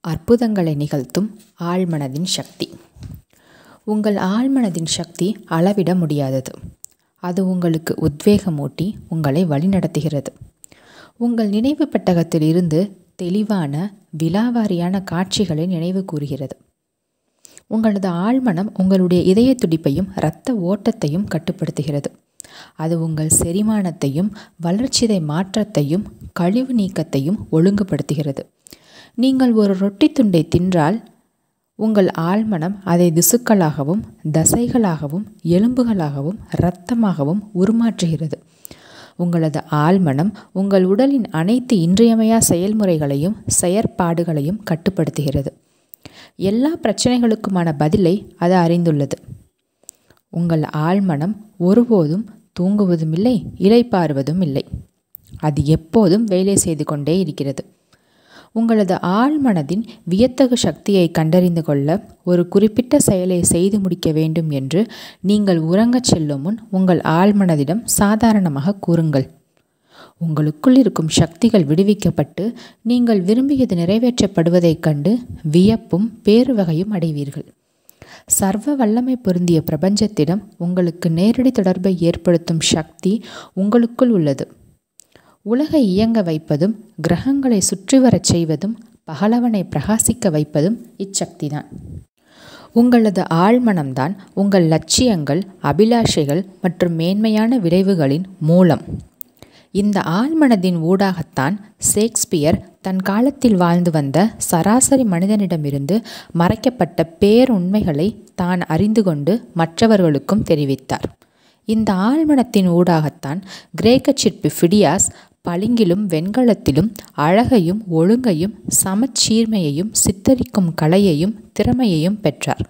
அற்புதங்களை நிகழ்த்தும் ஆழ்மனதின் சக்தி. உங்கள் ஆழ்மனதின் சக்தி அளவிட முடியாதது. அது உங்களுக்கு உத்வேகமூட்டி உங்களை வழிநடத்துகிறது. உங்கள் நினைவு பெட்டகத்தில் இருந்து தெளிவான விலாவாரியான காட்சிகளை நினைவு கூறுகிறது. உங்களது ஆழ்மனம் உங்களுடைய இதய துடிப்பையும் இரத்த ஓட்டத்தையும் கட்டுப்படுத்துகிறது. அது உங்கள் செரிமானத்தையும் வளர்ச்சிதை மாற்றத்தையும் கழிவு நீக்கத்தையும் ஒழுங்குபடுத்துகிறது. நீங்கள் ஒரு ரொட்டி துண்டை தின்றால் உங்கள் ஆழ்மனம் அதை திசுக்களாகவும் தசைகளாகவும் எலும்புகளாகவும் இரத்தமாகவும் உருமாற்றுகிறது. உங்களது ஆழ்மனம் உங்கள் உடலின் அனைத்து இன்றியமையா செயல்முறைகளையும் செயற்பாடுகளையும் கட்டுப்படுத்துகிறது. எல்லா பிரச்சனைகளுக்குமான பதிலை அது அறிந்துள்ளது. உங்கள் ஆழ்மனம் ஒருபோதும் தூங்குவதும் இல்லை, இளைப்பாறுவதும் இல்லை. அது எப்போதும் வேலை செய்து கொண்டே இருக்கிறது. உங்களது ஆழ்மனதின் வியத்தகு சக்தியை கண்டறிந்து கொள்ள ஒரு குறிப்பிட்ட செயலை செய்து முடிக்க வேண்டும் என்று நீங்கள் உறங்கச் செல்லும் முன் உங்கள் ஆழ்மனதிடம் சாதாரணமாக கூறுங்கள். உங்களுக்குள் இருக்கும் சக்திகள் விடுவிக்கப்பட்டு நீங்கள் விரும்பியது நிறைவேற்றப்படுவதைக் கண்டு வியப்பும் பேருவகையும் அடைவீர்கள். சர்வ வல்லமை பொருந்திய பிரபஞ்சத்திடம் உங்களுக்கு நேரடி தொடர்பை ஏற்படுத்தும் சக்தி உங்களுக்குள் உள்ளது. உலகை இயங்க வைப்பதும் கிரகங்களை சுற்றி வரச் செய்வதும் பகலவனை பிரகாசிக்க வைப்பதும் இச்சக்திதான். உங்களது ஆழ்மனம்தான் உங்கள் லட்சியங்கள், அபிலாஷைகள் மற்றும் மேன்மையான விளைவுகளின் மூலம். இந்த ஆழ்மனதின் ஊடாகத்தான் ஷேக்ஸ்பியர் தன் காலத்தில் வாழ்ந்து வந்த சராசரி மனிதனிடமிருந்து மறைக்கப்பட்ட பேருண்மைகளை தான் அறிந்து கொண்டு மற்றவர்களுக்கும் தெரிவித்தார். இந்த ஆழ்மனத்தின் ஊடாகத்தான் கிரேக்க சிற்பி ஃபிடியாஸ் பளிங்கிலும் வெண்கலத்திலும் அழகையும் ஒழுங்கையும் சமச்சீர்மையையும் சித்தரிக்கும் கலையையும் திறமையையும் பெற்றார்.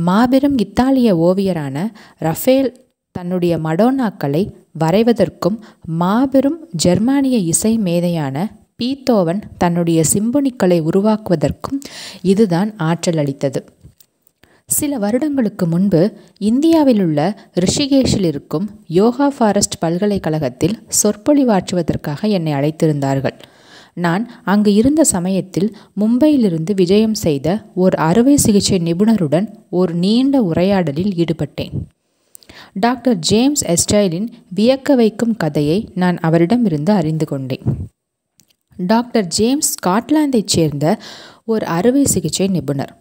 மாபெரும் இத்தாலிய ஓவியரான ரஃபேல் தன்னுடைய மடோனாக்களை வரைவதற்கும் மாபெரும் ஜெர்மானிய இசை மேதையான பீத்தோவன் தன்னுடைய சிம்பொனிக்களை உருவாக்குவதற்கும் இதுதான் ஆற்றல் அளித்தது. சில வருடங்களுக்கு முன்பு இந்தியாவில் உள்ள ரிஷிகேஷில் இருக்கும் யோகா ஃபாரஸ்ட் பல்கலைக்கழகத்தில் சொற்பொழிவாற்றுவதற்காக என்னை அழைத்திருந்தார்கள். நான் அங்கு இருந்த சமயத்தில் மும்பையிலிருந்து விஜயம் செய்த ஓர் அறுவை சிகிச்சை நிபுணருடன் ஒரு நீண்ட உரையாடலில் ஈடுபட்டேன். டாக்டர் ஜேம்ஸ் எஸ்டைலின் வியக்க வைக்கும் கதையை நான் அவரிடமிருந்து அறிந்து கொண்டேன். டாக்டர் ஜேம்ஸ் ஸ்காட்லாந்தைச் சேர்ந்த ஒரு அறுவை சிகிச்சை நிபுணர்.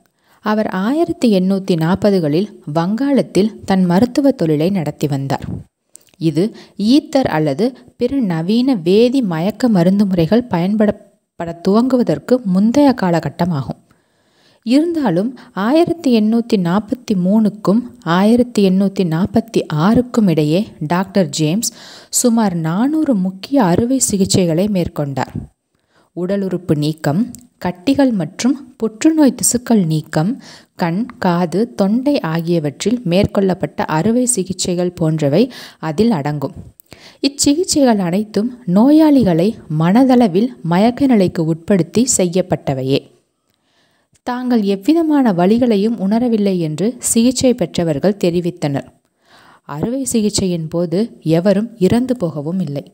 அவர் 1840களில் வங்காளத்தில் தன் மருத்துவ தொழிலை நடத்தி வந்தார். இது ஈத்தர் அல்லது பிற நவீன வேதி மயக்க மருந்து முறைகள் பயன்படப்பட துவங்குவதற்கு முந்தைய காலகட்டமாகும். இருந்தாலும் 1843க்கும் 1846க்கும் இடையே டாக்டர் ஜேம்ஸ் சுமார் 400 முக்கிய அறுவை சிகிச்சைகளை மேற்கொண்டார். உடல் உறுப்பு நீக்கம், கட்டிகள் மற்றும் புற்றுநோய் திசுக்கள் நீக்கம், கண், காது, தொண்டை ஆகியவற்றில் மேற்கொள்ளப்பட்ட அறுவை சிகிச்சைகள் போன்றவை அதில் அடங்கும். இச்சிகிச்சைகள் அனைத்தும் நோயாளிகளை மனதளவில் மயக்க நிலைக்கு உட்படுத்தி செய்யப்பட்டவையே. தாங்கள் எவ்விதமான வலிகளையும் உணரவில்லை என்று சிகிச்சை பெற்றவர்கள் தெரிவித்தனர். அறுவை சிகிச்சையின் போது எவரும் இறந்து போகவும் இல்லை.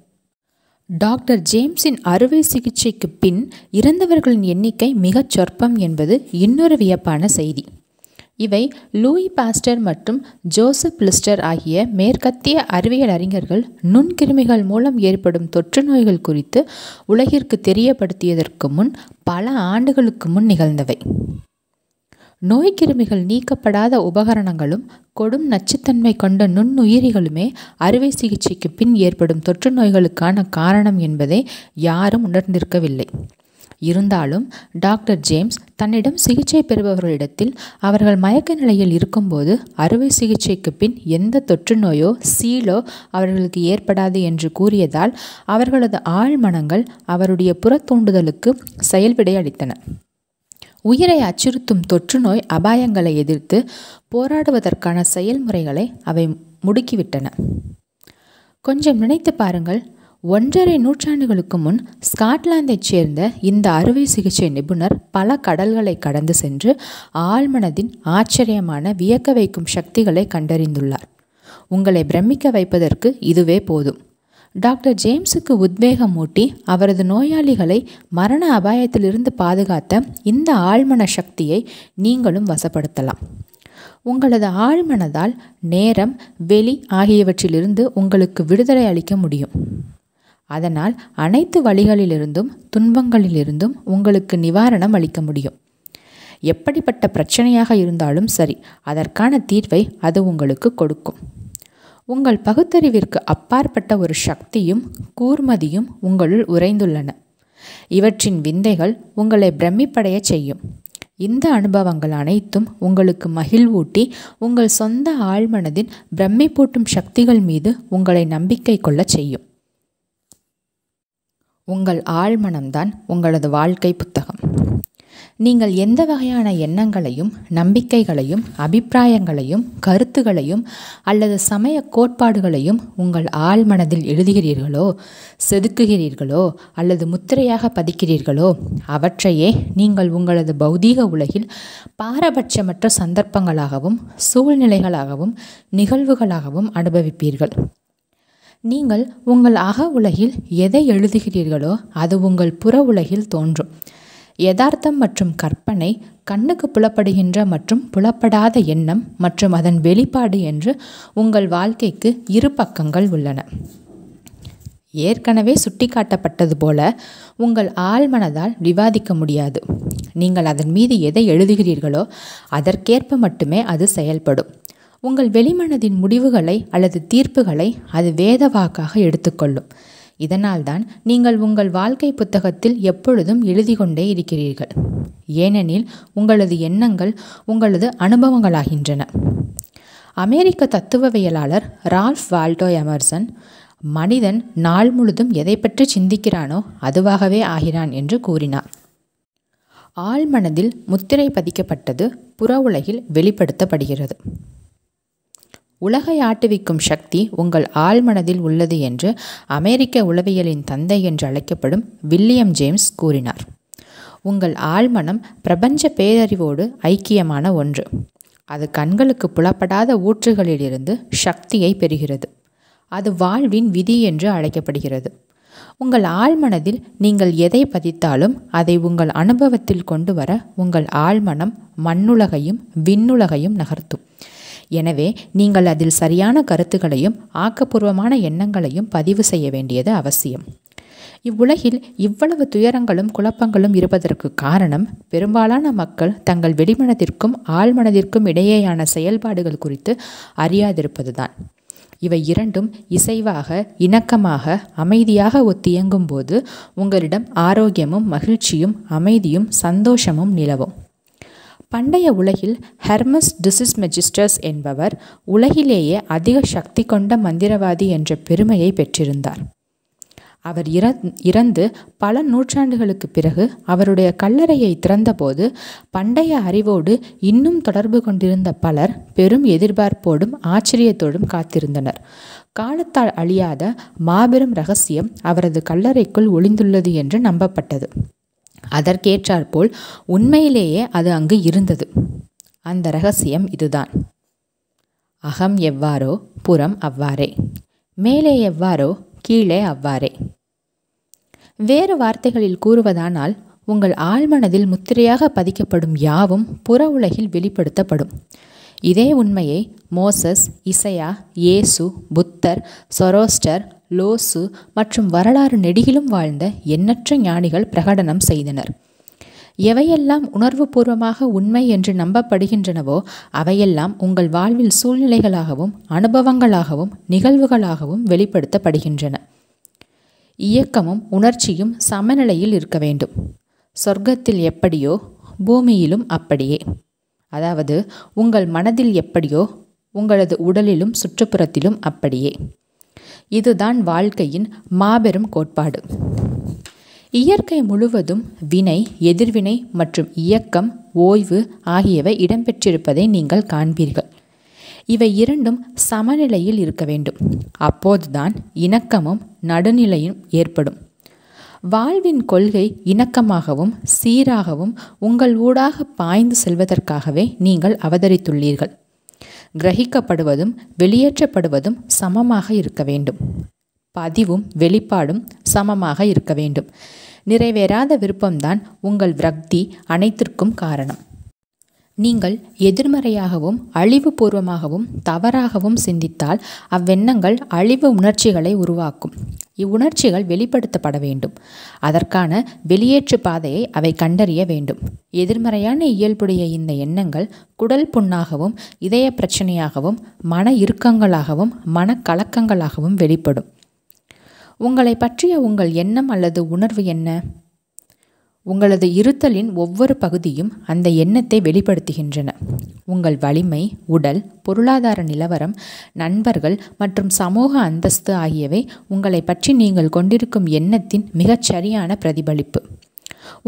டாக்டர் ஜேம்ஸின் அறுவை சிகிச்சைக்கு பின் இறந்தவர்களின் எண்ணிக்கை மிகச் சொற்பம் என்பது இன்னொரு வியப்பான செய்தி. இவை லூயி பாஸ்டர் மற்றும் ஜோசப் லிஸ்டர் ஆகிய மேற்கத்திய அறிவியல் அறிஞர்கள் நுண்கிருமிகள் மூலம் ஏற்படும் தொற்று நோய்கள் குறித்து உலகிற்கு தெரியப்படுத்தியதற்கு முன் பல ஆண்டுகளுக்கு முன் நிகழ்ந்தவை. நோய்க்கிருமிகள் நீக்கப்படாத உபகரணங்களும் கொடும் நச்சுத்தன்மை கொண்ட நுண்ணுயிரிகளுமே அறுவை சிகிச்சைக்கு பின் ஏற்படும் தொற்று நோய்களுக்கான காரணம் என்பதை யாரும் உணர்ந்திருக்கவில்லை. இருந்தாலும் டாக்டர் ஜேம்ஸ் தன்னிடம் சிகிச்சை பெறுபவர்களிடத்தில் அவர்கள் மயக்க நிலையில் இருக்கும்போது அறுவை சிகிச்சைக்கு பின் எந்த தொற்று நோயோ சீலோ அவர்களுக்கு ஏற்படாது என்று கூறியதால் அவர்களது ஆழ்மனங்கள் அவருடைய புறத்தூண்டுதலுக்கு செயல்விடை அளித்தன. உயிரை அச்சுறுத்தும் தொற்று நோய் அபாயங்களை எதிர்த்து போராடுவதற்கான செயல்முறைகளை அவை முடுக்கிவிட்டன. கொஞ்சம் நினைத்து பாருங்கள். 1.5 நூற்றாண்டுகளுக்கு முன் ஸ்காட்லாந்தைச் சேர்ந்த இந்த அறுவை சிகிச்சை நிபுணர் பல கடல்களை கடந்து சென்று ஆழ்மனதின் ஆச்சரியமான வியக்க வைக்கும் சக்திகளை கண்டறிந்துள்ளார். உங்களை பிரமிக்க வைப்பதற்கு இதுவே போதும். டாக்டர் ஜேம்ஸுக்கு உத்வேகமூட்டி அவரது நோயாளிகளை மரண அபாயத்திலிருந்து பாதுகாத்த இந்த ஆழ்மன சக்தியை நீங்களும் வசப்படுத்தலாம். உங்களது ஆழ்மனதால் நேரம், வெளி ஆகியவற்றிலிருந்து உங்களுக்கு விடுதலை அளிக்க முடியும். அதனால் அனைத்து வழிகளிலிருந்தும் துன்பங்களிலிருந்தும் உங்களுக்கு நிவாரணம் அளிக்க முடியும். எப்படிப்பட்ட பிரச்சனையாக இருந்தாலும் சரி, அதற்கான தீர்வை அது உங்களுக்கு கொடுக்கும். உங்கள் பகுத்தறிவிற்கு அப்பாற்பட்ட ஒரு சக்தியும் கூர்மதியும் உங்களுள் உறைந்துள்ளன. இவற்றின் விந்தைகள் உங்களை பிரமிப்படைய செய்யும். இந்த அனுபவங்கள் அனைத்தும் உங்களுக்கு மகிழ்வூட்டி உங்கள் சொந்த ஆழ்மனதின் பிரமிப்பூட்டும் சக்திகள் மீது உங்களை நம்பிக்கை கொள்ளச் செய்யும். உங்கள் ஆழ்மனம்தான் உங்களது வாழ்க்கை புத்தகம். நீங்கள் எந்த வகையான எண்ணங்களையும், நம்பிக்கைகளையும், அபிப்பிராயங்களையும், கருத்துகளையும் அல்லது சமய கோட்பாடுகளையும் உங்கள் ஆழ்மனதில் எழுதுகிறீர்களோ, செதுக்குகிறீர்களோ அல்லது முத்திரையாக பதிக்கிறீர்களோ, அவற்றையே நீங்கள் உங்களது பௌதீக உலகில் பாரபட்சமற்ற சந்தர்ப்பங்களாகவும், சூழ்நிலைகளாகவும், நிகழ்வுகளாகவும் அனுபவிப்பீர்கள். நீங்கள் உங்கள் அக உலகில் எதை எழுதுகிறீர்களோ அது உங்கள் புற உலகில் தோன்றும். யதார்த்தம் மற்றும் கற்பனை, கண்ணுக்கு புலப்படுகின்ற மற்றும் புலப்படாத எண்ணம் மற்றும் அதன் வெளிப்பாடு என்று உங்கள் வாழ்க்கைக்கு இரு பக்கங்கள் உள்ளன. ஏற்கனவே சுட்டிக்காட்டப்பட்டது போல உங்கள் ஆழ்மனதால் விவாதிக்க முடியாது. நீங்கள் அதன் மீது எதை எழுதுகிறீர்களோ அதற்கேற்ப மட்டுமே அது செயல்படும். உங்கள் வெளிமனதின் முடிவுகளை அல்லது தீர்ப்புகளை அது வேத வாக்காக எடுத்துக்கொள்ளும். இதனால்தான் நீங்கள் உங்கள் வாழ்க்கை புத்தகத்தில் எப்பொழுதும் எழுதி கொண்டே இருக்கிறீர்கள். ஏனெனில் உங்களது எண்ணங்கள் உங்களது அனுபவங்களாகின்றன. அமெரிக்க தத்துவவியலாளர் ரால்ஃப் வால்டோ எமர்சன், மனிதன் நாள் முழுதும் எதை பற்றி சிந்திக்கிறானோ அதுவாகவே ஆகிறான் என்று கூறினார். ஆழ்மனதில் முத்திரை பதிக்கப்பட்டது புற உலகில் வெளிப்படுத்தப்படுகிறது. உலகை ஆட்டுவிக்கும் சக்தி உங்கள் ஆழ்மனதில் உள்ளது என்று அமெரிக்க உளவியலின் தந்தை என்று அழைக்கப்படும் வில்லியம் ஜேம்ஸ் கூறினார். உங்கள் ஆழ்மனம் பிரபஞ்ச பேரறிவோடு ஐக்கியமான ஒன்று. அது கண்களுக்கு புலப்படாத ஊற்றுகளிலிருந்து சக்தியை பெறுகிறது. அது வாழ்வின் விதி என்று அழைக்கப்படுகிறது. உங்கள் ஆழ்மனதில் நீங்கள் எதை பதித்தாலும் அதை உங்கள் அனுபவத்தில் கொண்டு வர உங்கள் ஆழ்மனம் மண்ணுலகையும் விண்ணுலகையும் நகர்த்தும். எனவே நீங்கள் அதில் சரியான கருத்துக்களையும் ஆக்கப்பூர்வமான எண்ணங்களையும் பதிவு செய்ய வேண்டியது அவசியம். இவ்வுலகில் இவ்வளவு துயரங்களும் குழப்பங்களும் இருப்பதற்கு காரணம் பெரும்பாலான மக்கள் தங்கள் வெளிமனதிற்கும் ஆழ்மனதிற்கும் இடையேயான செயல்பாடுகள் குறித்து அறியாதிருப்பதுதான். இவை இரண்டும் இசைவாக, இணக்கமாக, அமைதியாக ஒத்தியங்கும் போது உங்களிடம் ஆரோக்கியமும் மகிழ்ச்சியும் அமைதியும் சந்தோஷமும் நிலவும். பண்டைய உலகில் ஹெர்மஸ் டிசிஸ்மெஜிஸ்டஸ் என்பவர் உலகிலேயே அதிக சக்தி கொண்ட மந்திரவாதி என்ற பெருமையை பெற்றிருந்தார். அவர் இறந்து பல நூற்றாண்டுகளுக்கு பிறகு அவருடைய கல்லறையை திறந்தபோது பண்டைய அறிவோடு இன்னும் தொடர்பு கொண்டிருந்த பலர் பெரும் எதிர்பார்ப்போடும் ஆச்சரியத்தோடும் காத்திருந்தனர். காலத்தால் அழியாத மாபெரும் இரகசியம் அவரது கல்லறைக்குள் ஒளிந்துள்ளது என்று நம்பப்பட்டது. அதற்கேற்றாற்போல் உண்மையிலேயே அது அங்கு இருந்தது. அந்த இரகசியம் இதுதான்: அகம் எவ்வாறோ புறம் அவ்வாறே, மேலே எவ்வாறோ கீழே அவ்வாறே. வேறு வார்த்தைகளில் கூறுவதானால், உங்கள் ஆழ்மனதில் முத்திரையாக பதிக்கப்படும் யாவும் புற உலகில் வெளிப்படுத்தப்படும். இதே உண்மையை மோசஸ், இசையா, இயேசு, புத்தர், சொரோஸ்டர், லோசு மற்றும் வரலாறு நெடுகிலும் வாழ்ந்த எண்ணற்ற ஞானிகள் பிரகடனம் செய்தனர். எவையெல்லாம் உணர்வுபூர்வமாக உண்மை என்று நம்பப்படுகின்றனவோ அவையெல்லாம் உங்கள் வாழ்வில் சூழ்நிலைகளாகவும் அனுபவங்களாகவும் நிகழ்வுகளாகவும் வெளிப்படுத்தப்படுகின்றன. இயக்கமும் உணர்ச்சியும் சமநிலையில் இருக்க வேண்டும். சொர்க்கத்தில் எப்படியோ பூமியிலும் அப்படியே. அதாவது உங்கள் மனதில் எப்படியோ உங்களது உடலிலும் சுற்றுப்புறத்திலும் அப்படியே. இதுதான் வாழ்க்கையின் மாபெரும் கோட்பாடு. இயற்கை முழுவதும் வினை, எதிர்வினை மற்றும் இயக்கம், ஓய்வு ஆகியவை இடம்பெற்றிருப்பதை நீங்கள் காண்பீர்கள். இவை இரண்டும் சமநிலையில் இருக்க வேண்டும். அப்போதுதான் இணக்கமும் நடுநிலையும் ஏற்படும். வாழ்வின் கொள்கை இணக்கமாகவும் சீராகவும் உங்கள் ஊடாக பாய்ந்து செல்வதற்காகவே நீங்கள் அவதரித்துள்ளீர்கள். கிரகிக்கப்படுவதும் வெளியேற்றப்படுவதும் சமமாக இருக்க வேண்டும். பதிவும் வெளிப்பாடும் சமமாக இருக்க வேண்டும். நிறைவேறாத விருப்பம்தான் உங்கள் விரக்தி அனைத்திற்கும் காரணம். நீங்கள் எதிர்மறையாகவும் அழிவுபூர்வமாகவும் தவறாகவும் சிந்தித்தால் அவ்வெண்ணங்கள் அழிவு உணர்ச்சிகளை உருவாக்கும். இவ்வுணர்ச்சிகள் வெளிப்படுத்தப்பட வேண்டும். அதற்கான வெளியேற்று பாதையை அவை கண்டறிய வேண்டும். எதிர்மறையான இயல்புடைய இந்த எண்ணங்கள் குடல் புண்ணாகவும் இதய பிரச்சனையாகவும் மன இறுக்கங்களாகவும் மனக்கலக்கங்களாகவும் வெளிப்படும். உங்களை பற்றிய உங்கள் எண்ணம் அல்லது உணர்வு என்ன? உங்களது இருத்தலின் ஒவ்வொரு பகுதியும் அந்த எண்ணத்தை வெளிப்படுத்துகின்றன. உங்கள் வலிமை, உடல், பொருளாதார நிலவரம், நண்பர்கள் மற்றும் சமூக அந்தஸ்து ஆகியவை உங்களை பற்றி நீங்கள் கொண்டிருக்கும் எண்ணத்தின் மிகச் சரியான பிரதிபலிப்பு.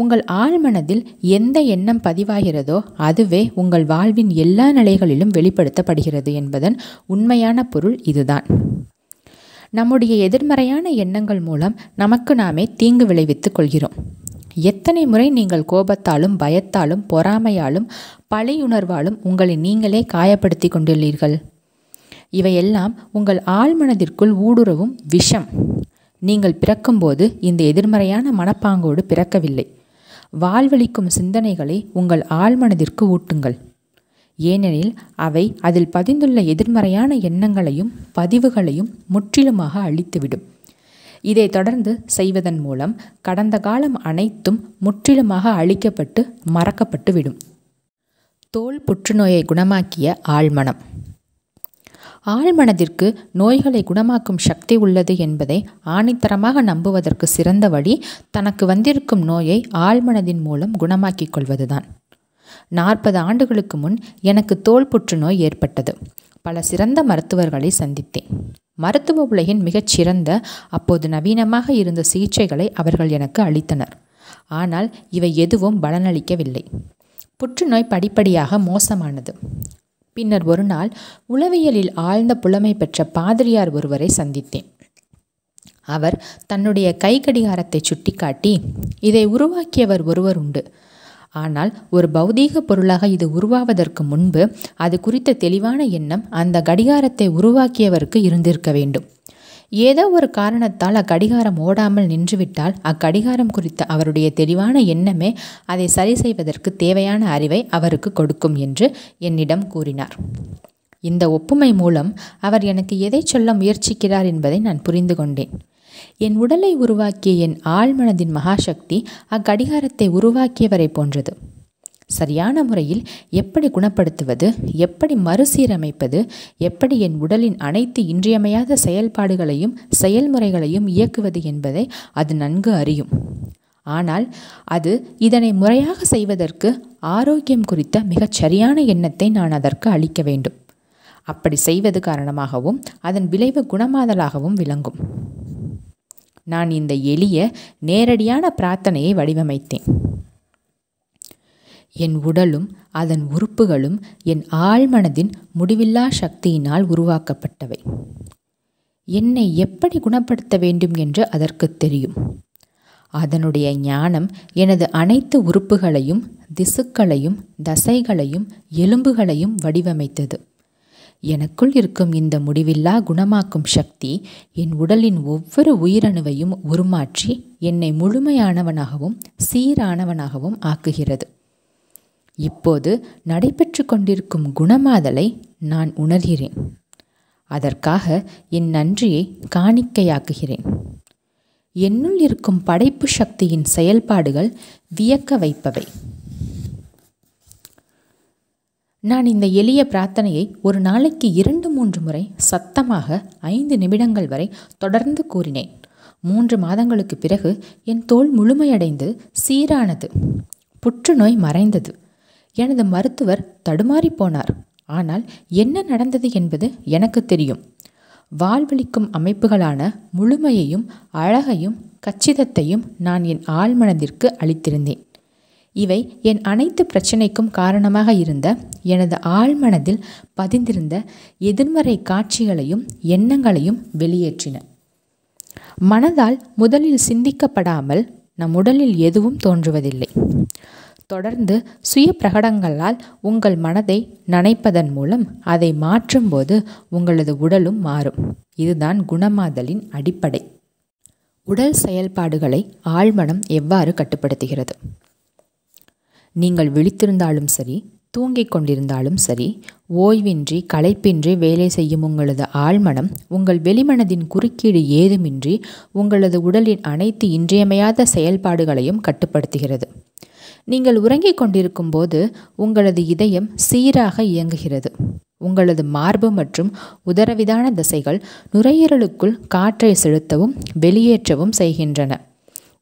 உங்கள் ஆழ்மனதில் எந்த எண்ணம் பதிவாகிறதோ அதுவே உங்கள் வாழ்வின் எல்லா நிலைகளிலும் வெளிப்படுத்தப்படுகிறது என்பதன் உண்மையான பொருள் இதுதான். நம்முடைய எதிர்மறையான எண்ணங்கள் மூலம் நமக்கு நாமே தீங்கு விளைவித்துக் கொள்கிறோம். எத்தனை முறை நீங்கள் கோபத்தாலும் பயத்தாலும் பொறாமையாலும் பழியுணர்வாலும் உங்களை நீங்களே காயப்படுத்தி கொண்டுள்ளீர்கள்? இவையெல்லாம் உங்கள் ஆழ்மனதிற்குள் ஊடுருவும் விஷம். நீங்கள் பிறக்கும்போது இந்த எதிர்மறையான மனப்பாங்கோடு பிறக்கவில்லை. வாழ்வளிக்கும் சிந்தனைகளை உங்கள் ஆழ்மனதிற்கு ஊட்டுங்கள். ஏனெனில் அவை அதில் பதிந்துள்ள எதிர்மறையான எண்ணங்களையும் பதிவுகளையும் முற்றிலுமாக அழித்துவிடும். இதை தொடர்ந்து செய்வதன் மூலம் கடந்த காலம் அனைத்தும் முற்றிலுமாக அழிக்கப்பட்டு மறக்கப்பட்டு விடும். தோல் புற்றுநோயை குணமாக்கிய ஆழ்மனம். ஆழ்மனதிற்கு நோய்களை குணமாக்கும் சக்தி உள்ளது என்பதை ஆணித்தரமாக நம்புவதற்கு சிறந்த வழி தனக்கு வந்திருக்கும் நோயை ஆழ்மனதின் மூலம் குணமாக்கிக் கொள்வதுதான். 40 ஆண்டுகளுக்கு முன் எனக்கு தோல் புற்றுநோய் ஏற்பட்டது. பல சிறந்த மருத்துவர்களை சந்தித்தேன். மருத்துவ உலகின் மிகச்சிறந்த அப்போது நவீனமாக இருந்த சிகிச்சைகளை அவர்கள் எனக்கு அளித்தனர். ஆனால் இவை எதுவும் பலனளிக்கவில்லை. புற்றுநோய் படிப்படியாக மோசமானது. பின்னர் ஒரு நாள் உளவியலில் ஆழ்ந்த புலமை பெற்ற பாதிரியார் ஒருவரை சந்தித்தேன். அவர் தன்னுடைய கை கடிகாரத்தை சுட்டிக்காட்டி, இதை உருவாக்கியவர் ஒருவர் உண்டு. ஆனால் ஒரு பௌதீக பொருளாக இது உருவாவதற்கு முன்பு அது குறித்த தெளிவான எண்ணம் அந்த கடிகாரத்தை உருவாக்கியவருக்கு இருந்திருக்க வேண்டும். ஏதோ ஒரு காரணத்தால் அக்கடிகாரம் ஓடாமல் நின்றுவிட்டால் அக்கடிகாரம் குறித்த அவருடைய தெளிவான எண்ணமே அதை சரி செய்வதற்கு தேவையான அறிவை அவருக்கு கொடுக்கும் என்று என்னிடம் கூறினார். இந்த ஒப்புமை மூலம் அவர் எனக்கு எதை சொல்ல முயற்சிக்கிறார் என்பதை நான் புரிந்து கொண்டேன். என் உடலை உருவாக்கிய என் ஆழ்மனதின் மகாசக்தி அக்கடிகாரத்தை உருவாக்கியவரை போன்றது. சரியான முறையில் எப்படி குணப்படுத்துவது, எப்படி மறுசீரமைப்பது, எப்படி என் உடலின் அனைத்து இன்றியமையாத செயல்பாடுகளையும் செயல்முறைகளையும் இயக்குவது என்பதை அது நன்கு அறியும். ஆனால் அது இதனை முறையாக செய்வதற்கு ஆரோக்கியம் குறித்த மிகச் சரியான எண்ணத்தை நான் அதற்கு அளிக்க வேண்டும். அப்படி செய்வது காரணமாகவும் அதன் விளைவு குணமாதலாகவும் விளங்கும். நான் இந்த எளிய நேரடியான பிரார்த்தனையை வடிவமைத்தேன். என் உடலும் அதன் உறுப்புகளும் என் ஆழ்மனதின் முடிவில்லா சக்தியினால் உருவாக்கப்பட்டவை. என்னை எப்படி குணப்படுத்த வேண்டும் என்று அதற்கு தெரியும். அதனுடைய ஞானம் எனது அனைத்து உறுப்புகளையும் திசுக்களையும் தசைகளையும் எலும்புகளையும் வடிவமைத்தது. எனக்குள் இருக்கும் இந்த முடிவில்லா குணமாக்கும் சக்தி என் உடலின் ஒவ்வொரு உயிரணுவையும் உருமாற்றி என்னை முழுமையானவனாகவும் சீரானவனாகவும் ஆக்குகிறது. இப்போது நடைபெற்று கொண்டிருக்கும் குணமாதலை நான் உணர்கிறேன். அதற்காக என் நன்றியை காணிக்கையாக்குகிறேன். என்னுள் இருக்கும் படைப்பு சக்தியின் செயல்பாடுகள் வியக்க வைப்பவை. நான் இந்த எளிய பிரார்த்தனையை ஒரு நாளைக்கு 2-3 முறை சத்தமாக 5 நிமிடங்கள் வரை தொடர்ந்து கூறினேன். 3 மாதங்களுக்கு பிறகு என் தோல் முழுமையடைந்து சீரானது. புற்றுநோய் மறைந்தது. எனது மருத்துவர் தடுமாறி போனார். ஆனால் என்ன நடந்தது என்பது எனக்கு தெரியும். வாழ்வளிக்கும் அமைப்புகளான முழுமையையும் அழகையும் கச்சிதத்தையும் நான் என் ஆழ்மனதிற்கு அளித்திருந்தேன். இவை என் அனைத்து பிரச்சனைக்கும் காரணமாக இருந்த எனது ஆழ்மனதில் பதிந்திருந்த எதிர்மறை காட்சிகளையும் எண்ணங்களையும் வெளியேற்றின. மனதால் முதலில் சிந்திக்கப்படாமல் நம் உடலில் எதுவும் தோன்றுவதில்லை. தொடர்ந்து சுய பிரகடனங்களால் உங்கள் மனதை நனைப்பதன் மூலம் அதை மாற்றும்போது உங்களது உடலும் மாறும். இதுதான் குணமாதலின் அடிப்படை. உடல் செயல்பாடுகளை ஆழ்மனம் எவ்வாறு கட்டுப்படுத்துகிறது? நீங்கள் விழித்திருந்தாலும் சரி, தூங்கிக் கொண்டிருந்தாலும் சரி, ஓய்வின்றி களைப்பின்றி வேலை செய்யும் உங்களது ஆழ்மனம் உங்கள் வெளிமனதின் குறுக்கீடு ஏதுமின்றி உங்களது உடலின் அனைத்து இன்றியமையாத செயல்பாடுகளையும் கட்டுப்படுத்துகிறது. நீங்கள் உறங்கிக் கொண்டிருக்கும் போது உங்களது இதயம் சீராக இயங்குகிறது. உங்களது மார்பு மற்றும் உதரவிதான தசைகள் நுரையீரலுக்குள் காற்றை செலுத்தவும் வெளியேற்றவும் செய்கின்றன.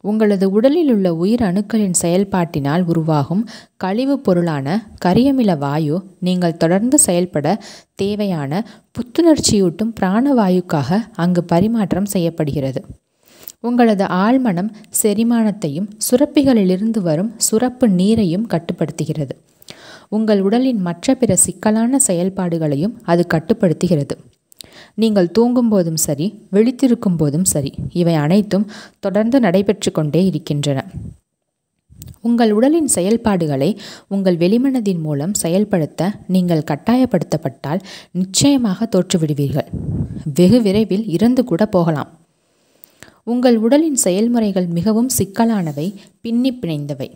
உங்களது உடலில் உள்ள உயிர் அணுக்களின் செயல்பாட்டினால் உருவாகும் கழிவுப் பொருளான கரியமில வாயு நீங்கள் தொடர்ந்து செயல்பட தேவையான புத்துணர்ச்சியூட்டும் பிராணவாயுக்காக அங்கு பரிமாற்றம் செய்யப்படுகிறது. உங்களது ஆழ்மனம் செரிமானத்தையும் சுரப்பிகளிலிருந்து வரும் சுரப்பு நீரையும் கட்டுப்படுத்துகிறது. உங்கள் உடலின் மற்ற பிற சிக்கலான செயல்பாடுகளையும் அது கட்டுப்படுத்துகிறது. நீங்கள் தூங்கும் போதும் சரி, விழித்திருக்கும் போதும் சரி, இவை அனைத்தும் தொடர்ந்து நடைபெற்று கொண்டே இருக்கின்றன. உங்கள் உடலின் செயல்பாடுகளை உங்கள் வெளிமனதின் மூலம் செயல்படுத்த நீங்கள் கட்டாயப்படுத்தப்பட்டால் நிச்சயமாக தோற்றுவிடுவீர்கள். வெகு விரைவில் இறந்து கூட போகலாம். உங்கள் உடலின் செயல்முறைகள் மிகவும் சிக்கலானவை, பின்னி பிணைந்தவை.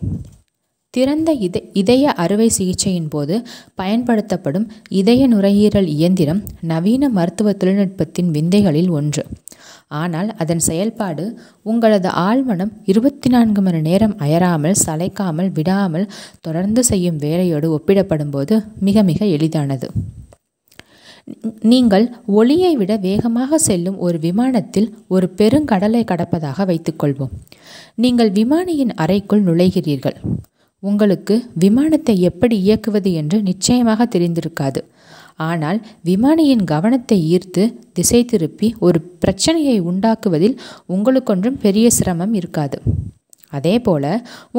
திறந்த இதய அறுவை சிகிச்சையின் போது பயன்படுத்தப்படும் இதய நுரையீரல் இயந்திரம் நவீன மருத்துவ தொழில்நுட்பத்தின் விந்தைகளில் ஒன்று. ஆனால் அதன் செயல்பாடு உங்களது ஆழ்மனம் 24 மணி நேரம் அயராமல் சளைக்காமல் விடாமல் தொடர்ந்து செய்யும் வேலையோடு ஒப்பிடப்படும் போது மிக மிக எளிதானது. நீங்கள் ஒளியை விட வேகமாக செல்லும் ஒரு விமானத்தில் ஒரு பெருங்கடலை கடப்பதாக வைத்துக்கொள்வோம். நீங்கள் விமானியின் அறைக்குள் நுழைகிறீர்கள். உங்களுக்கு விமானத்தை எப்படி இயக்குவது என்று நிச்சயமாக தெரிந்திருக்காது. ஆனால் விமானியின் கவனத்தை ஈர்த்து திசை திருப்பி ஒரு பிரச்சனையை உண்டாக்குவதில் உங்களுக்கொன்றும் பெரிய சிரமம் இருக்காது. அதேபோல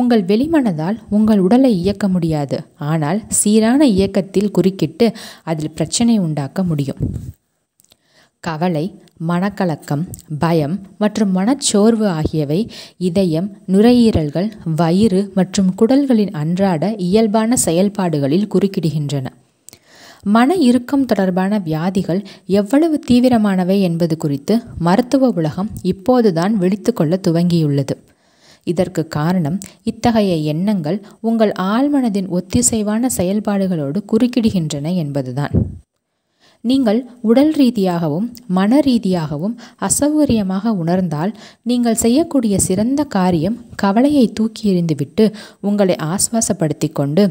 உங்கள் வெளிமனதால் உங்கள் உடலை இயக்க முடியாது. ஆனால் சீரான இயக்கத்தில் குறுக்கிட்டு அதில் பிரச்சனை உண்டாக்க முடியும். கவலை, மனக்கலக்கம், பயம் மற்றும் மனச்சோர்வு ஆகியவை இதயம், நுரையீரல்கள், வயிறு மற்றும் குடல்களின் அன்றாட இயல்பான செயல்பாடுகளில் குறுக்கிடுகின்றன. மன இறுக்கம் தொடர்பான வியாதிகள் எவ்வளவு தீவிரமானவை என்பது குறித்து மருத்துவ உலகம் இப்போதுதான் விழித்து கொள்ள துவங்கியுள்ளது. இதற்கு காரணம் இத்தகைய எண்ணங்கள் உங்கள் ஆழ்மனதின் ஒத்திசைவான செயல்பாடுகளோடு குறுக்கிடுகின்றன என்பதுதான். நீங்கள் உடல் ரீதியாகவும் மன ரீதியாகவும் அசௌகரியமாக உணர்ந்தால் நீங்கள் செய்யக்கூடிய சிறந்த காரியம் கவலையை தூக்கி எறிந்துவிட்டு உங்களை ஆஸ்வாசப்படுத்தி கொண்டு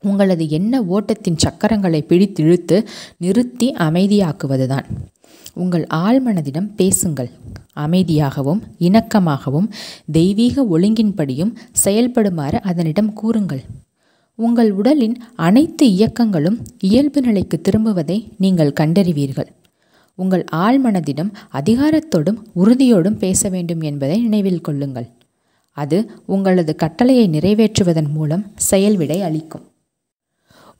உங்களது எண்ண ஓட்டத்தின் சக்கரங்களை பிடித்திழுத்து நிறுத்தி அமைதியாக்குவதுதான். உங்கள் ஆழ்மனதிடம் பேசுங்கள். அமைதியாகவும் இணக்கமாகவும் தெய்வீக ஒழுங்கின்படியும் செயல்படுமாறு அதனிடம் கூறுங்கள். உங்கள் உடலின் அனைத்து இயக்கங்களும் இயல்பு நிலைக்கு திரும்புவதை நீங்கள் கண்டறிவீர்கள். உங்கள் ஆழ்மனதிடம் அதிகாரத்தோடும் உறுதியோடும் பேச வேண்டும் என்பதை நினைவில் கொள்ளுங்கள். அது உங்களது கட்டளையை நிறைவேற்றுவதன் மூலம் செயல்விடை அளிக்கும்.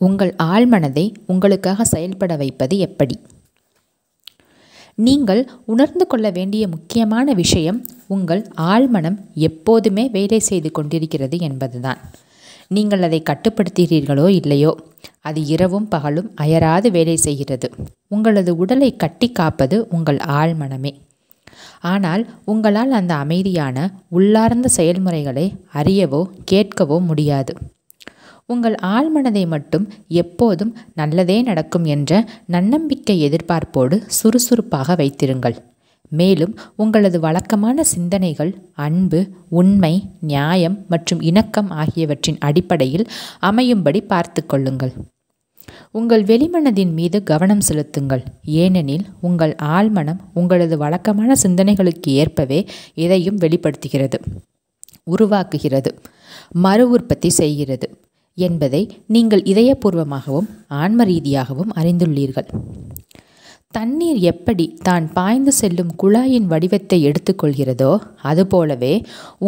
உங்கள் ஆழ்மனதை உங்களுக்காக செயல்பட வைப்பது எப்படி? நீங்கள் உணர்ந்து கொள்ள வேண்டிய முக்கியமான விஷயம் உங்கள் ஆழ்மனம் எப்போதுமே வேலை செய்து கொண்டிருக்கிறது என்பதுதான். நீங்கள் அதை கட்டுப்படுத்துகிறீர்களோ இல்லையோ, அது இரவும் பகலும் அயராது வேலை செய்கிறது. உங்களது உடலை கட்டி காப்பது உங்கள் ஆழ்மனமே. ஆனால் உங்களால் அந்த அமைதியான உள்ளார்ந்த செயல்முறைகளை அறியவோ கேட்கவோ முடியாது. உங்கள் ஆழ்மனதை மட்டும் எப்போதும் நல்லதே நடக்கும் என்ற நன்னம்பிக்கை எதிர்பார்ப்போடு சுறுசுறுப்பாக வைத்திருங்கள். மேலும் உங்களது வழக்கமான சிந்தனைகள் அன்பு, உண்மை, நியாயம் மற்றும் இணக்கம் ஆகியவற்றின் அடிப்படையில் அமையும்படி பார்த்து கொள்ளுங்கள். உங்கள் வெளிமனதின் மீது கவனம் செலுத்துங்கள். ஏனெனில் உங்கள் ஆழ்மனம் உங்களது வழக்கமான சிந்தனைகளுக்கு ஏற்பவே எதையும் வெளிப்படுத்துகிறது, உருவாக்குகிறது, மறு உற்பத்தி செய்கிறது என்பதை நீங்கள் இதயபூர்வமாகவும் ஆன்ம ரீதியாகவும் அறிந்துள்ளீர்கள். தண்ணீர் எப்படி தான் பாய்ந்து செல்லும் குழாயின் வடிவத்தை எடுத்துக்கொள்கிறதோ அதுபோலவே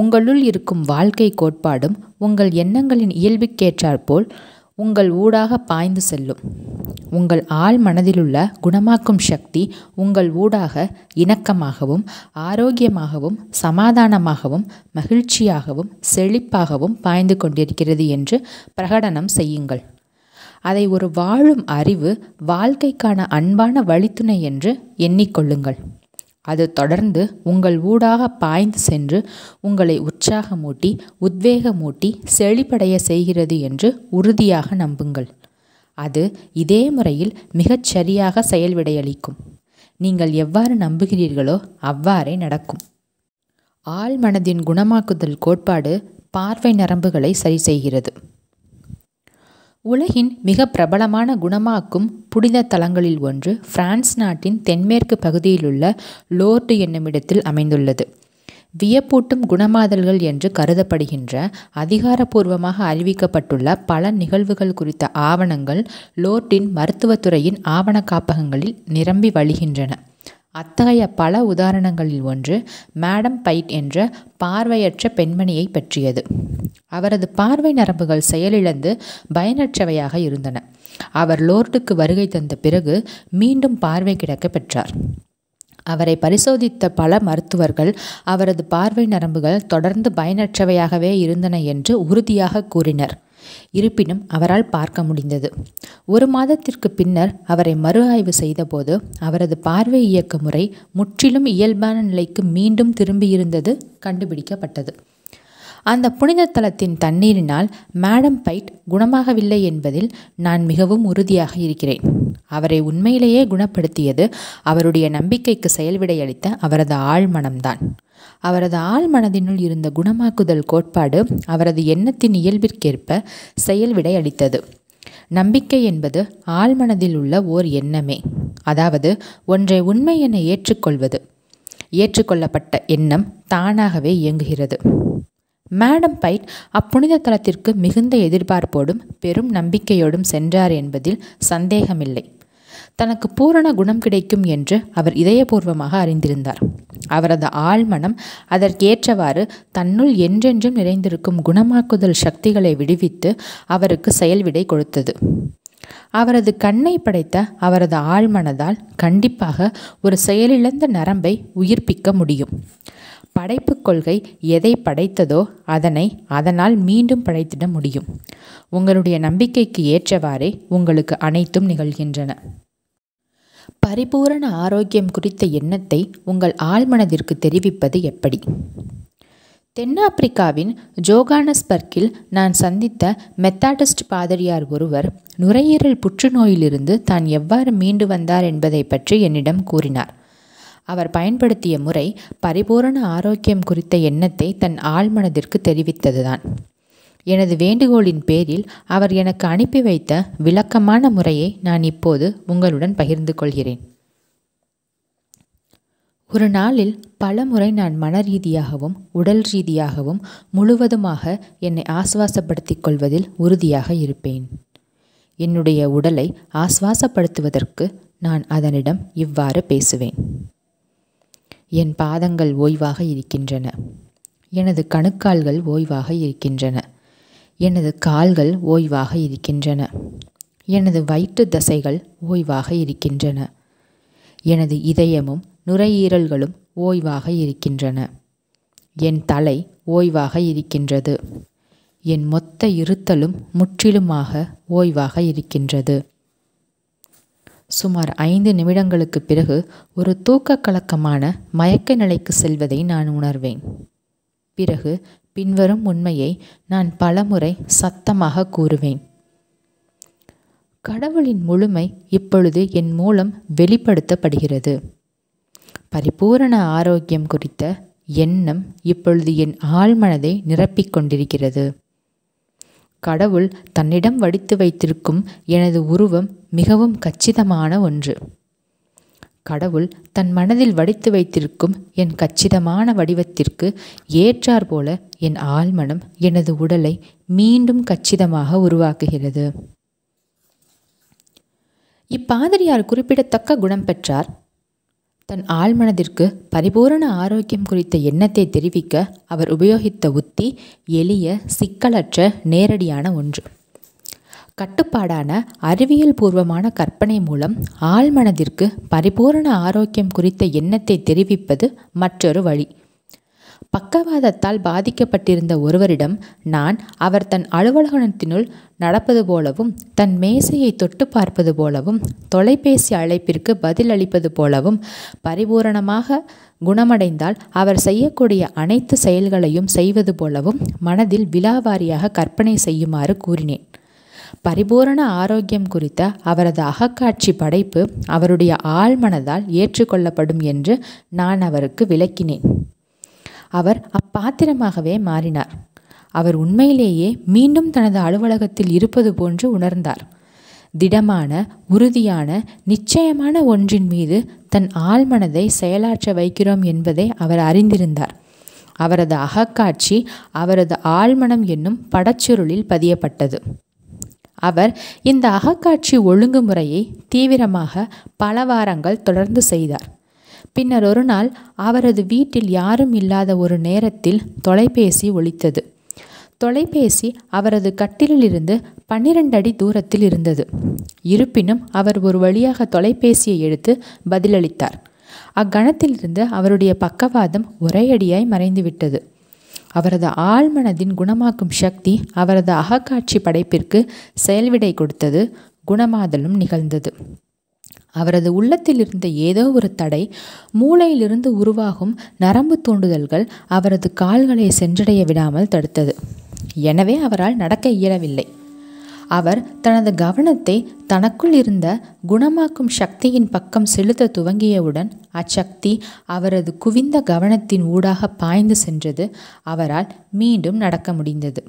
உங்களுள் இருக்கும் வாழ்க்கை கோட்பாடும் உங்கள் எண்ணங்களின் இயல்புக்கேற்றாற்போல் உங்கள் ஊடாக பாய்ந்து செல்லும். உங்கள் ஆழ் மனதிலுள்ள குணமாக்கும் சக்தி உங்கள் ஊடாக இணக்கமாகவும் ஆரோக்கியமாகவும் சமாதானமாகவும் மகிழ்ச்சியாகவும் செழிப்பாகவும் பாய்ந்து கொண்டிருக்கிறது என்று பிரகடனம் செய்யுங்கள். அதை ஒரு வாழும் அறிவு, வாழ்க்கைக்கான அன்பான வழித்துணை என்று எண்ணிக்கொள்ளுங்கள். அது தொடர்ந்து உங்கள் ஊடாக பாய்ந்து சென்று உங்களை உற்சாகமூட்டி உத்வேகமூட்டி செழிப்படைய செய்கிறது என்று உறுதியாக நம்புங்கள். அது இதே முறையில் மிகச் சரியாக செயல்விடையளிக்கும். நீங்கள் எவ்வாறு நம்புகிறீர்களோ அவ்வாறே நடக்கும். ஆழ்மனதின் குணமாக்குதல் கோட்பாடு பார்வை நரம்புகளை சரி செய்கிறது. உலகின் மிக பிரபலமான குணமாக்கும் புனித தலங்களில் ஒன்று பிரான்ஸ் நாட்டின் தென்மேற்கு பகுதியிலுள்ள லோர்டு என்னுமிடத்தில் அமைந்துள்ளது. வியப்பூட்டும் குணமாதல்கள் என்று கருதப்படுகின்ற அதிகாரப்பூர்வமாக அறிவிக்கப்பட்டுள்ள பல நிகழ்வுகள் குறித்த ஆவணங்கள் லோர்டின் மருத்துவத்துறையின் ஆவண காப்பகங்களில் நிரம்பி வழிகின்றன. அத்தகைய பல உதாரணங்களில் ஒன்று மேடம் பைட் என்ற பார்வையற்ற பெண்மணியை பற்றியது. அவரது பார்வை நரம்புகள் செயலிழந்து பயனற்றவையாக இருந்தன. அவர் லோர்டுக்கு வருகை தந்த பிறகு மீண்டும் பார்வை கிடைக்க பெற்றார். அவரை பரிசோதித்த பல மருத்துவர்கள் அவரது பார்வை நரம்புகள் தொடர்ந்து பயனற்றவையாகவே இருந்தன என்று உறுதியாக கூறினர். இருப்பினும் அவரால் பார்க்க முடிந்தது. 1 மாதத்திற்கு பின்னர் அவரை மறு ஆய்வு செய்தபோது அவரது பார்வை இயக்க முறை முற்றிலும் இயல்பான நிலைக்கு மீண்டும் திரும்பியிருந்தது கண்டுபிடிக்கப்பட்டது. அந்த புனித தலத்தின் தண்ணீரினால் மேடம் பைட் குணமாகவில்லை என்பதில் நான் மிகவும் உறுதியாக இருக்கிறேன். அவரை உண்மையிலேயே குணப்படுத்தியது அவருடைய நம்பிக்கைக்கு செயல்விடையளித்த அவரது ஆழ்மனம்தான். அவரது ஆழ்மனதினுள் இருந்த குணமாக்குதல் கோட்பாடு அவரது எண்ணத்தின் இயல்பிற்கேற்ப செயல்விடை அளித்தது. நம்பிக்கை என்பது ஆழ்மனதில் உள்ள ஓர் எண்ணமே, அதாவது ஒன்றை உண்மை என ஏற்றுக்கொள்வது. ஏற்றுக்கொள்ளப்பட்ட எண்ணம் தானாகவே இயங்குகிறது. மேடம் பைட் அப்புனித தலத்திற்கு மிகுந்த எதிர்பார்ப்போடும் பெரும் நம்பிக்கையோடும் சென்றார் என்பதில் சந்தேகமில்லை. தனக்கு பூரண குணம் கிடைக்கும் என்று அவர் இதயபூர்வமாக அறிந்திருந்தார். அவரது ஆழ்மனம் அதற்கேற்றவாறு தன்னுள் என்றென்றும் நிறைந்திருக்கும் குணமாக்குதல் சக்திகளை விடுவித்து அவருக்கு செயல்விடை கொடுத்தது. அவரது கண்ணை படைத்த அவரது ஆழ்மனதால் கண்டிப்பாக ஒரு செயலிழந்த நரம்பை உயிர்ப்பிக்க முடியும். படைப்பு கொள்கை எதை படைத்ததோ அதனால் மீண்டும் படைத்திட முடியும். உங்களுடைய நம்பிக்கைக்கு ஏற்றவாறே உங்களுக்கு அனைத்தும் நிகழ்கின்றன. பரிபூரண ஆரோக்கியம் குறித்த எண்ணத்தை உங்கள் ஆழ்மனதிற்கு தெரிவிப்பது எப்படி? தென்னாப்பிரிக்காவின் ஜோகானஸ்பர்க்கில் நான் சந்தித்த மெத்தாடிஸ்ட் பாதிரியார் ஒருவர் நுரையீரல் புற்றுநோயிலிருந்து தான் எவ்வாறு மீண்டு வந்தார் என்பதை பற்றி என்னிடம் கூறினார். அவர் பயன்படுத்திய முறை பரிபூரண ஆரோக்கியம் குறித்த எண்ணத்தை தன் ஆழ்மனதிற்கு தெரிவித்ததுதான். எனது வேண்டுகோளின் பேரில் அவர் எனக்கு அனுப்பி வைத்த விளக்கமான முறையை நான் இப்போது உங்களுடன் பகிர்ந்து கொள்கிறேன். ஒரு நாளில் பல முறை நான் மன ரீதியாகவும் உடல் ரீதியாகவும் முழுவதுமாக என்னை ஆசுவாசப்படுத்திக் கொள்வதில் உறுதியாக இருப்பேன். என்னுடைய உடலை ஆசுவாசப்படுத்துவதற்கு நான் அதனிடம் இவ்வாறு பேசுவேன். என் பாதங்கள் ஓய்வாக இருக்கின்றன. எனது கணுக்கால்கள் ஓய்வாக இருக்கின்றன. எனது கால்கள் ஓய்வாக இருக்கின்றன. எனது வயிற்று தசைகள் ஓய்வாக இருக்கின்றன. எனது இதயமும் நுரையீரல்களும் ஓய்வாக இருக்கின்றன. என் தலை ஓய்வாக இருக்கின்றது. என் மொத்த இருத்தலும் முற்றிலுமாக ஓய்வாக இருக்கின்றது. சுமார் 5 நிமிடங்களுக்கு பிறகு ஒரு தூக்க கலக்கமான மயக்க நிலைக்கு செல்வதை நான் உணர்வேன். பிறகு பின்வரும் உண்மையை நான் பலமுறை சத்தமாக கூறுவேன். கடவுளின் முழுமை இப்பொழுது என் மூலம் வெளிப்படுத்தப்படுகிறது. பரிபூரண ஆரோக்கியம் குறித்த எண்ணம் இப்பொழுது என் ஆழ்மனதை நிரப்பிக் கொண்டிருக்கிறது. கடவுள் தன்னிடம் வடித்து வைத்திருக்கும் எனது உருவம் மிகவும் கச்சிதமான ஒன்று. கடவுள் தன் மனதில் வடித்து வைத்திருக்கும் என் கச்சிதமான வடிவத்திற்கு ஏற்றாற்போல என் ஆழ்மனம் எனது உடலை மீண்டும் கச்சிதமாக உருவாக்குகிறது. இப்பாதிரியார் குறிப்பிடத்தக்க குணம் பெற்றார். தன் ஆழ்மனதிற்கு பரிபூரண ஆரோக்கியம் குறித்த எண்ணத்தை தெரிவிக்க அவர் உபயோகித்த உத்தி எளிய, சிக்கலற்ற, நேரடியான ஒன்று. கட்டுப்பாடான அறிவியல் பூர்வமான கற்பனை மூலம் ஆழ்மனதிற்கு பரிபூரண ஆரோக்கியம் குறித்த எண்ணத்தை தெரிவிப்பது மற்றொரு வழி. பக்கவாதத்தால் பாதிக்கப்பட்டிருந்த ஒருவரிடம் நான் அவர் தன் அலுவலகத்தினுள் நடப்பது போலவும், தன் மேசையை தொட்டு பார்ப்பது போலவும், தொலைபேசி அழைப்பிற்கு பதில் அளிப்பது போலவும், பரிபூரணமாக குணமடைந்தால் அவர் செய்யக்கூடிய அனைத்து செயல்களையும் செய்வது போலவும் மனதில் விலாவாரியாக கற்பனை செய்யுமாறு கூறினேன். பரிபூரண ஆரோக்கியம் குறித்த அவரது அகக்காட்சி படைப்பு அவருடைய ஆழ்மனதால் ஏற்றுக்கொள்ளப்படும் என்று நான் அவருக்கு விளக்கினேன். அவர் அப்பாத்திரமாகவே மாறினார். அவர் உண்மையிலேயே மீண்டும் தனது அலுவலகத்தில் இருப்பது போன்று உணர்ந்தார். திடமான, உறுதியான, நிச்சயமான ஒன்றின் மீது தன் ஆழ்மனதை செயலாற்ற வைக்கிறோம் என்பதை அவர் அறிந்திருந்தார். அவரது அகக்காட்சி அவரது ஆழ்மனம் என்னும் படச்சுருளில் பதியப்பட்டது. அவர் இந்த அகக்காட்சி ஒழுங்குமுறையை தீவிரமாக பல வாரங்கள் தொடர்ந்து செய்தார். பின்னர் ஒரு நாள் அவரது வீட்டில் யாரும் இல்லாத ஒரு நேரத்தில் தொலைபேசி ஒலித்தது. தொலைபேசி அவரது கட்டிலிலிருந்து 12 அடி தூரத்தில் இருந்தது. இருப்பினும் அவர் ஒரு வழியாக தொலைபேசியை எடுத்து பதிலளித்தார். அக்கணத்திலிருந்து அவருடைய பக்கவாதம் ஒரேயடியாய் மறைந்துவிட்டது. அவரது ஆழ்மனதின் குணமாக்கும் சக்தி அவரது அகக்காட்சி படைப்பிற்கு செயல்விடை கொடுத்தது. குணமாதலும் நிகழ்ந்தது. அவரது உள்ளத்தில் இருந்த ஏதோ ஒரு தடை, மூளையிலிருந்து உருவாகும் நரம்பு தூண்டுதல்கள் அவரது கால்களை சென்றடைய விடாமல் தடுத்தது. எனவே அவரால் நடக்க இயலவில்லை. அவர் தனது கவனத்தை தனக்குள் இருந்த குணமாக்கும் சக்தியின் பக்கம் செலுத்த துவங்கியவுடன் அச்சக்தி அவரது குவிந்த கவனத்தின் ஊடாக பாய்ந்து சென்றது. அவரால் மீண்டும் நடக்க முடிந்தது.